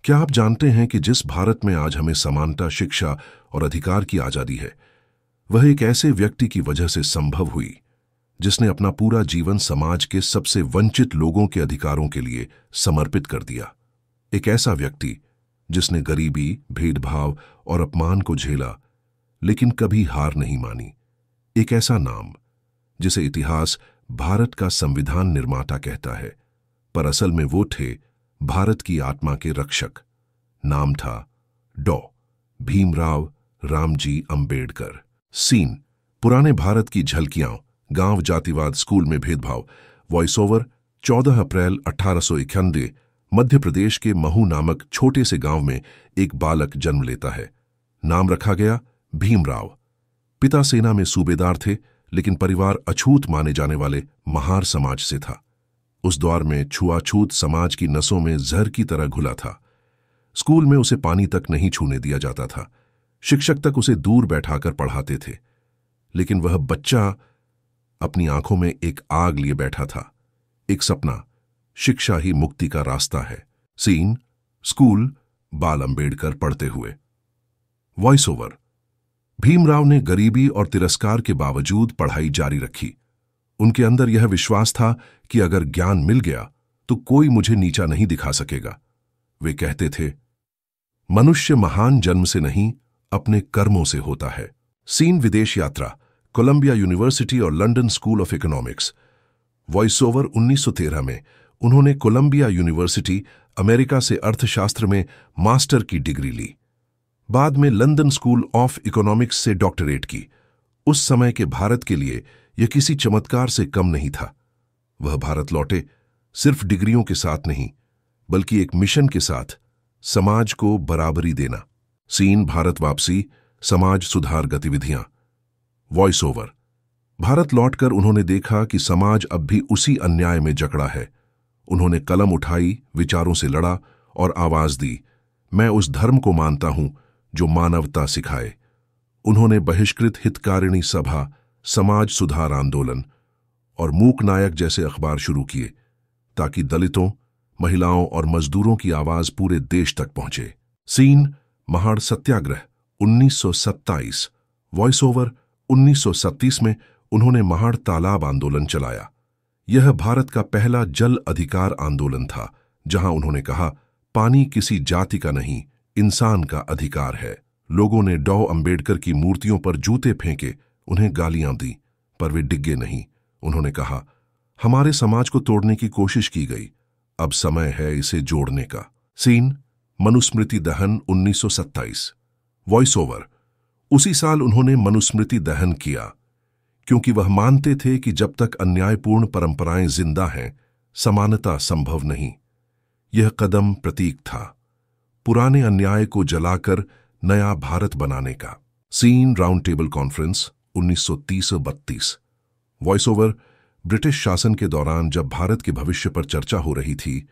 क्या आप जानते हैं कि जिस भारत में आज हमें समानता, शिक्षा और अधिकार की आजादी है, वह एक ऐसे व्यक्ति की वजह से संभव हुई जिसने अपना पूरा जीवन समाज के सबसे वंचित लोगों के अधिकारों के लिए समर्पित कर दिया। एक ऐसा व्यक्ति जिसने गरीबी, भेदभाव और अपमान को झेला लेकिन कभी हार नहीं मानी। एक ऐसा नाम जिसे इतिहास भारत का संविधान निर्माता कहता है, पर असल में वो थे भारत की आत्मा के रक्षक। नाम था डॉ भीमराव रामजी अंबेडकर। सीन पुराने भारत की झलकियां, गांव जातिवाद, स्कूल में भेदभाव। वॉइस ओवर 14 अप्रैल 1891 मध्य प्रदेश के महू नामक छोटे से गांव में एक बालक जन्म लेता है। नाम रखा गया भीमराव। पिता सेना में सूबेदार थे, लेकिन परिवार अछूत माने जाने वाले महार समाज से था। उस दौर में छुआछूत समाज की नसों में जहर की तरह घुला था। स्कूल में उसे पानी तक नहीं छूने दिया जाता था। शिक्षक तक उसे दूर बैठाकर पढ़ाते थे, लेकिन वह बच्चा अपनी आंखों में एक आग लिए बैठा था। एक सपना, शिक्षा ही मुक्ति का रास्ता है। सीन स्कूल, बाल अंबेडकर पढ़ते हुए। वॉइस ओवर भीमराव ने गरीबी और तिरस्कार के बावजूद पढ़ाई जारी रखी। उनके अंदर यह विश्वास था कि अगर ज्ञान मिल गया तो कोई मुझे नीचा नहीं दिखा सकेगा। वे कहते थे, मनुष्य महान जन्म से नहीं, अपने कर्मों से होता है। सीन विदेश यात्रा, कोलंबिया यूनिवर्सिटी और London school of economics. Voice over 1913 में उन्होंने कोलंबिया यूनिवर्सिटी, अमेरिका से अर्थशास्त्र में मास्टर की डिग्री ली। बाद में लंदन स्कूल ऑफ इकोनॉमिक्स से डॉक्टरेट की। उस समय के भारत के लिए यह किसी चमत्कार से कम नहीं था। वह भारत लौटे सिर्फ डिग्रियों के साथ नहीं, बल्कि एक मिशन के साथ, समाज को बराबरी देना। सीन भारत वापसी, समाज सुधार गतिविधियां। वॉइस ओवर भारत लौटकर उन्होंने देखा कि समाज अब भी उसी अन्याय में जकड़ा है। उन्होंने कलम उठाई, विचारों से लड़ा और आवाज दी, मैं उस धर्म को मानता हूं जो मानवता सिखाए। उन्होंने बहिष्कृत हितकारिणी सभा, समाज सुधार आंदोलन और मूक नायक जैसे अखबार शुरू किए, ताकि दलितों, महिलाओं और मजदूरों की आवाज पूरे देश तक पहुंचे। सीन महाड़ सत्याग्रह 1927। वॉइस ओवर 1937 में उन्होंने महाड़ तालाब आंदोलन चलाया। यह भारत का पहला जल अधिकार आंदोलन था, जहां उन्होंने कहा, पानी किसी जाति का नहीं, इंसान का अधिकार है। लोगों ने डॉ अंबेडकर की मूर्तियों पर जूते फेंके, उन्हें गालियां दी, पर वे डिगे नहीं। उन्होंने कहा, हमारे समाज को तोड़ने की कोशिश की गई, अब समय है इसे जोड़ने का। सीन मनुस्मृति दहन 1927। वॉइस ओवर उसी साल उन्होंने मनुस्मृति दहन किया, क्योंकि वह मानते थे कि जब तक अन्यायपूर्ण परंपराएं जिंदा हैं, समानता संभव नहीं। यह कदम प्रतीक था पुराने अन्याय को जलाकर नया भारत बनाने का। Scene round table conference 1930-32। Voice over British शासन के दौरान जब भारत के भविष्य पर चर्चा हो रही थी,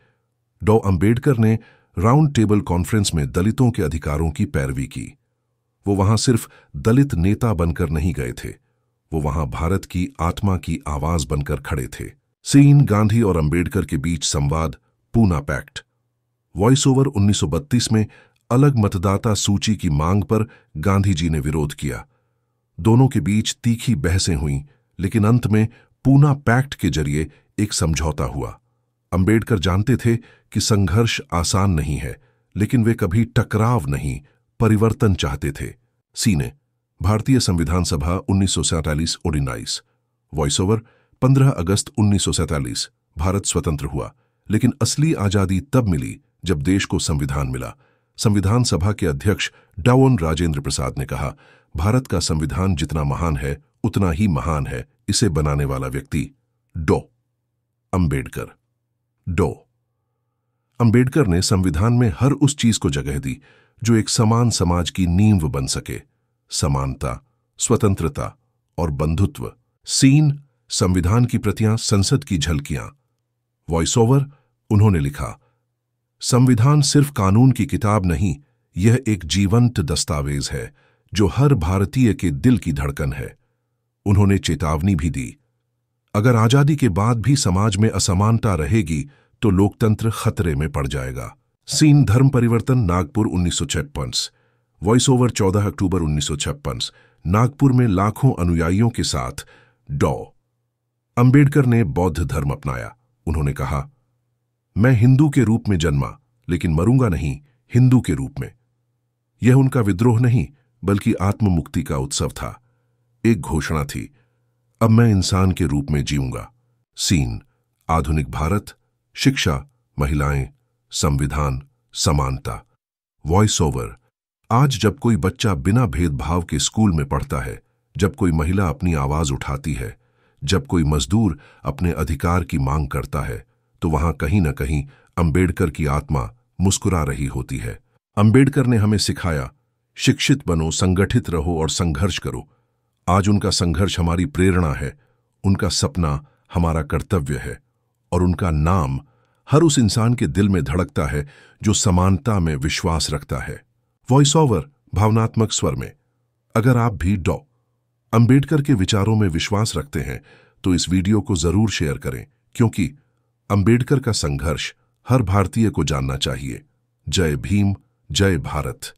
डॉ अंबेडकर ने राउंड टेबल कॉन्फ्रेंस में दलितों के अधिकारों की पैरवी की। वो वहां सिर्फ दलित नेता बनकर नहीं गए थे, वो वहां भारत की आत्मा की आवाज बनकर खड़े थे। सीन गांधी और अंबेडकर के बीच संवाद, पूना पैक्ट। वॉइस ओवर 1932 में अलग मतदाता सूची की मांग पर गांधी जी ने विरोध किया। दोनों के बीच तीखी बहसें हुईं, लेकिन अंत में पूना पैक्ट के जरिए एक समझौता हुआ। अंबेडकर जानते थे कि संघर्ष आसान नहीं है, लेकिन वे कभी टकराव नहीं, परिवर्तन चाहते थे। सीने भारतीय संविधान सभा 1947-19। वॉइस ओवर 15 अगस्त 1947 भारत स्वतंत्र हुआ, लेकिन असली आजादी तब मिली जब देश को संविधान मिला। संविधान सभा के अध्यक्ष डाउन राजेंद्र प्रसाद ने कहा, भारत का संविधान जितना महान है उतना ही महान है इसे बनाने वाला व्यक्ति, डॉ अंबेडकर। डॉ अंबेडकर ने संविधान में हर उस चीज को जगह दी जो एक समान समाज की नींव बन सके, समानता, स्वतंत्रता और बंधुत्व। सीन संविधान की प्रतियां, संसद की झलकियां। वॉइस ओवर उन्होंने लिखा, संविधान सिर्फ कानून की किताब नहीं, यह एक जीवंत दस्तावेज है जो हर भारतीय के दिल की धड़कन है। उन्होंने चेतावनी भी दी, अगर आजादी के बाद भी समाज में असमानता रहेगी तो लोकतंत्र खतरे में पड़ जाएगा। सीन धर्म परिवर्तन नागपुर 1956। वॉइस ओवर 14 अक्टूबर 1956। नागपुर में लाखों अनुयायियों के साथ डॉ. अंबेडकर ने बौद्ध धर्म अपनाया। उन्होंने कहा, मैं हिंदू के रूप में जन्मा, लेकिन मरूंगा नहीं हिंदू के रूप में। यह उनका विद्रोह नहीं, बल्कि आत्ममुक्ति का उत्सव था। एक घोषणा थी, अब मैं इंसान के रूप में जीऊंगा। सीन आधुनिक भारत, शिक्षा, महिलाएं, संविधान, समानता। Voice over. आज जब कोई बच्चा बिना भेदभाव के स्कूल में पढ़ता है, जब कोई महिला अपनी आवाज उठाती है, जब कोई मजदूर अपने अधिकार की मांग करता है, तो वहां कहीं न कहीं अंबेडकर की आत्मा मुस्कुरा रही होती है। अंबेडकर ने हमें सिखाया, शिक्षित बनो, संगठित रहो और संघर्ष करो। आज उनका संघर्ष हमारी प्रेरणा है, उनका सपना हमारा कर्तव्य है, और उनका नाम हर उस इंसान के दिल में धड़कता है जो समानता में विश्वास रखता है। वॉइस ओवर भावनात्मक स्वर में। अगर आप भी डॉ. अंबेडकर के विचारों में विश्वास रखते हैं तो इस वीडियो को जरूर शेयर करें, क्योंकि अंबेडकर का संघर्ष हर भारतीय को जानना चाहिए। जय भीम, जय भारत।